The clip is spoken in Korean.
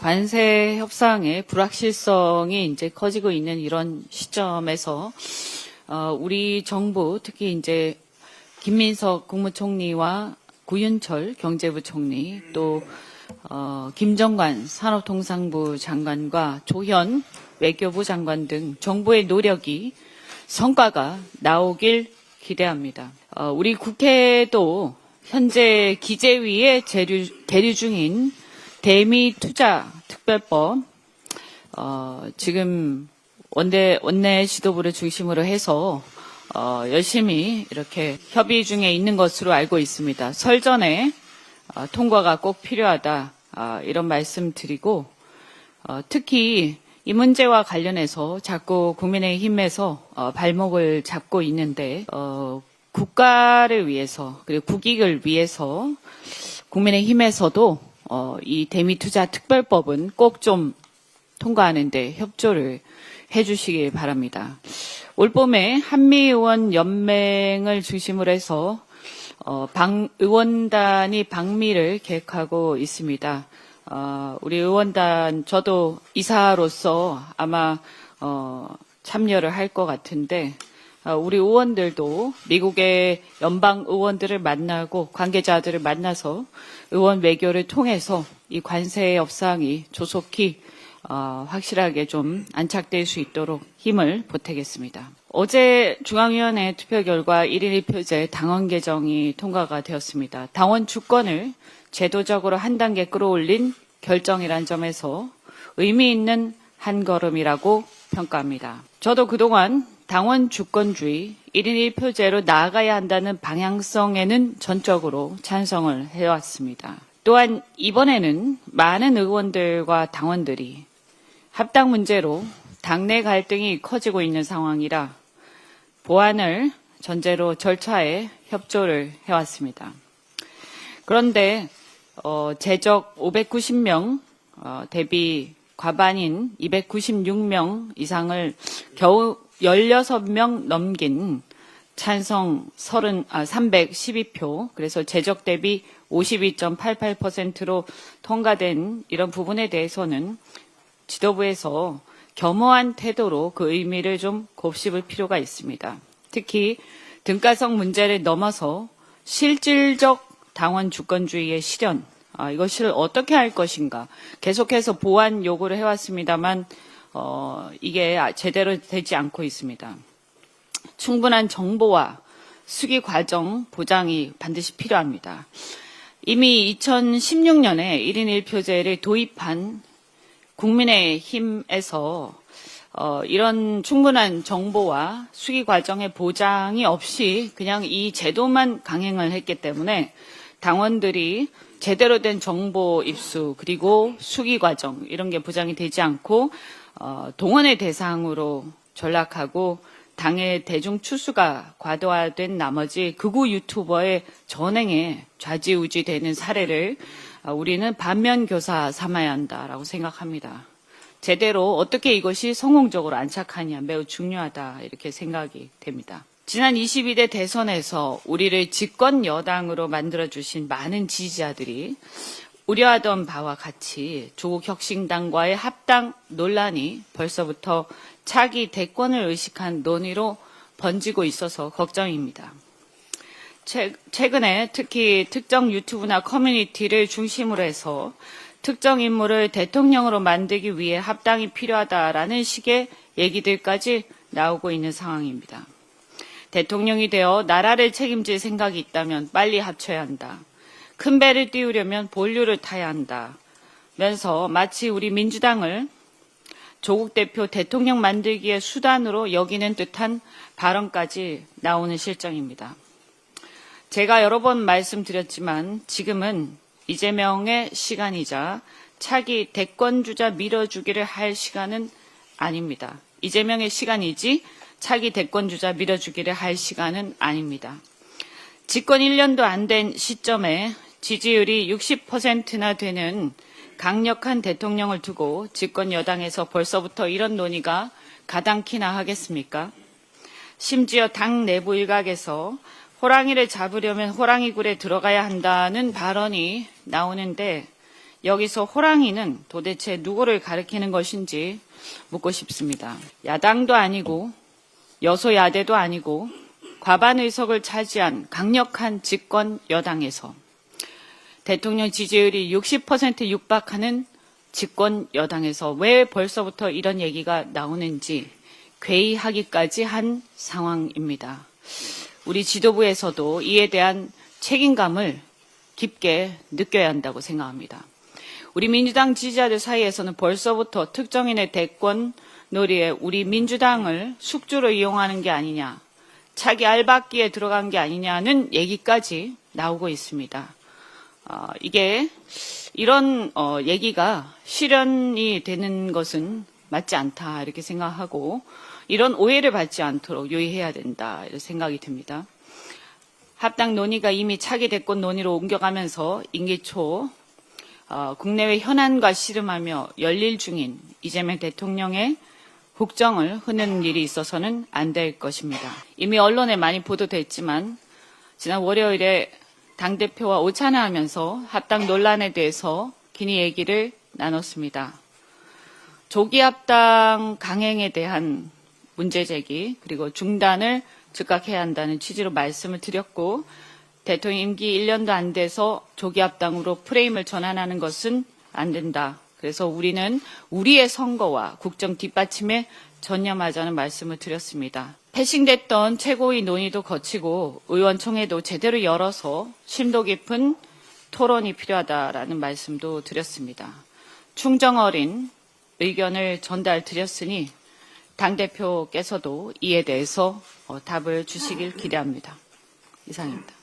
관세 협상의 불확실성이 이제 커지고 있는 이런 시점에서 우리 정부 특히 이제 김민석 국무총리와 구윤철 경제부총리 또 김정관 산업통상부 장관과 조현 외교부 장관 등 정부의 노력이 성과가 나오길 기대합니다. 우리 국회도 현재 기재위에 계류 중인 대미 투자 특별법 지금 원내 지도부를 중심으로 해서 열심히 이렇게 협의 중에 있는 것으로 알고 있습니다. 설 전에 통과가 꼭 필요하다 이런 말씀 드리고 특히 이 문제와 관련해서 자꾸 국민의힘에서 발목을 잡고 있는데 국가를 위해서 그리고 국익을 위해서 국민의힘에서도 이 대미투자 특별법은 꼭 좀 통과하는데 협조를 해주시기 바랍니다. 올봄에 한미의원연맹을 중심으로 해서 의원단이 방미를 계획하고 있습니다. 우리 의원단 저도 이사로서 아마 참여를 할 것 같은데 우리 의원들도 미국의 연방 의원들을 만나고 관계자들을 만나서 의원 외교를 통해서 이 관세 협상이 조속히 확실하게 좀 안착될 수 있도록 힘을 보태겠습니다. 어제 중앙위원회 투표 결과 1인 1표제 당원 개정이 통과가 되었습니다. 당원 주권을 제도적으로 한 단계 끌어올린 결정이란 점에서 의미 있는 한 걸음이라고 평가합니다. 저도 그동안 당원 주권주의 1인 1표제로 나아가야 한다는 방향성에는 전적으로 찬성을 해왔습니다. 또한 이번에는 많은 의원들과 당원들이 합당 문제로 당내 갈등이 커지고 있는 상황이라 보완을 전제로 절차에 협조를 해왔습니다. 그런데 제적 590명 대비 과반인 296명 이상을 겨우 16명 넘긴 찬성 312표, 그래서 제적 대비 52.88%로 통과된 이런 부분에 대해서는 지도부에서 겸허한 태도로 그 의미를 좀 곱씹을 필요가 있습니다. 특히 등가성 문제를 넘어서 실질적 당원 주권주의의 실현, 이것을 어떻게 할 것인가 계속해서 보완 요구를 해왔습니다만 이게 제대로 되지 않고 있습니다. 충분한 정보와 수기 과정 보장이 반드시 필요합니다. 이미 2016년에 1인 1표제를 도입한 국민의힘에서 이런 충분한 정보와 수기 과정의 보장이 없이 그냥 이 제도만 강행을 했기 때문에 당원들이 제대로 된 정보 입수 그리고 수기 과정 이런 게 보장이 되지 않고 동원의 대상으로 전락하고 당의 대중 추수가 과도화된 나머지 극우 유튜버의 전행에 좌지우지되는 사례를 우리는 반면교사 삼아야 한다라고 생각합니다. 제대로 어떻게 이것이 성공적으로 안착하냐 매우 중요하다 이렇게 생각이 됩니다. 지난 22대 대선에서 우리를 집권 여당으로 만들어주신 많은 지지자들이 우려하던 바와 같이 조국 혁신당과의 합당 논란이 벌써부터 차기 대권을 의식한 논의로 번지고 있어서 걱정입니다. 최근에 특히 특정 유튜브나 커뮤니티를 중심으로 해서 특정 인물을 대통령으로 만들기 위해 합당이 필요하다라는 식의 얘기들까지 나오고 있는 상황입니다. 대통령이 되어 나라를 책임질 생각이 있다면 빨리 합쳐야 한다. 큰 배를 띄우려면 본류를 타야 한다. 면서 마치 우리 민주당을 조국 대표 대통령 만들기의 수단으로 여기는 듯한 발언까지 나오는 실정입니다. 제가 여러 번 말씀드렸지만 지금은 이재명의 시간이자 차기 대권주자 밀어주기를 할 시간은 아닙니다. 이재명의 시간이지 차기 대권주자 밀어주기를 할 시간은 아닙니다. 집권 1년도 안 된 시점에 지지율이 60%나 되는 강력한 대통령을 두고 집권 여당에서 벌써부터 이런 논의가 가당키나 하겠습니까? 심지어 당 내부 일각에서 호랑이를 잡으려면 호랑이 굴에 들어가야 한다는 발언이 나오는데 여기서 호랑이는 도대체 누구를 가리키는 것인지 묻고 싶습니다. 야당도 아니고 여소야대도 아니고 과반 의석을 차지한 강력한 집권 여당에서 대통령 지지율이 60% 육박하는 집권 여당에서 왜 벌써부터 이런 얘기가 나오는지 괴이하기까지 한 상황입니다. 우리 지도부에서도 이에 대한 책임감을 깊게 느껴야 한다고 생각합니다. 우리 민주당 지지자들 사이에서는 벌써부터 특정인의 대권 놀이에 우리 민주당을 숙주로 이용하는 게 아니냐, 차기 알박기에 들어간 게 아니냐는 얘기까지 나오고 있습니다. 이게 이런 얘기가 실현이 되는 것은 맞지 않다 이렇게 생각하고 이런 오해를 받지 않도록 유의해야 된다 이런 생각이 듭니다. 합당 논의가 이미 차기 대권 논의로 옮겨가면서 임기 초 국내외 현안과 씨름하며 열릴 중인 이재명 대통령의 국정을 흐는 일이 있어서는 안 될 것입니다. 이미 언론에 많이 보도됐지만 지난 월요일에 당대표와 오찬회하면서 합당 논란에 대해서 긴히 얘기를 나눴습니다. 조기 합당 강행에 대한 문제 제기 그리고 중단을 즉각 해야 한다는 취지로 말씀을 드렸고 대통령 임기 1년도 안 돼서 조기 합당으로 프레임을 전환하는 것은 안 된다. 그래서 우리는 우리의 선거와 국정 뒷받침에 전념하자는 말씀을 드렸습니다. 패싱됐던 최고위 논의도 거치고 의원총회도 제대로 열어서 심도 깊은 토론이 필요하다라는 말씀도 드렸습니다. 충정 어린 의견을 전달드렸으니 당대표께서도 이에 대해서 답을 주시길 기대합니다. 이상입니다.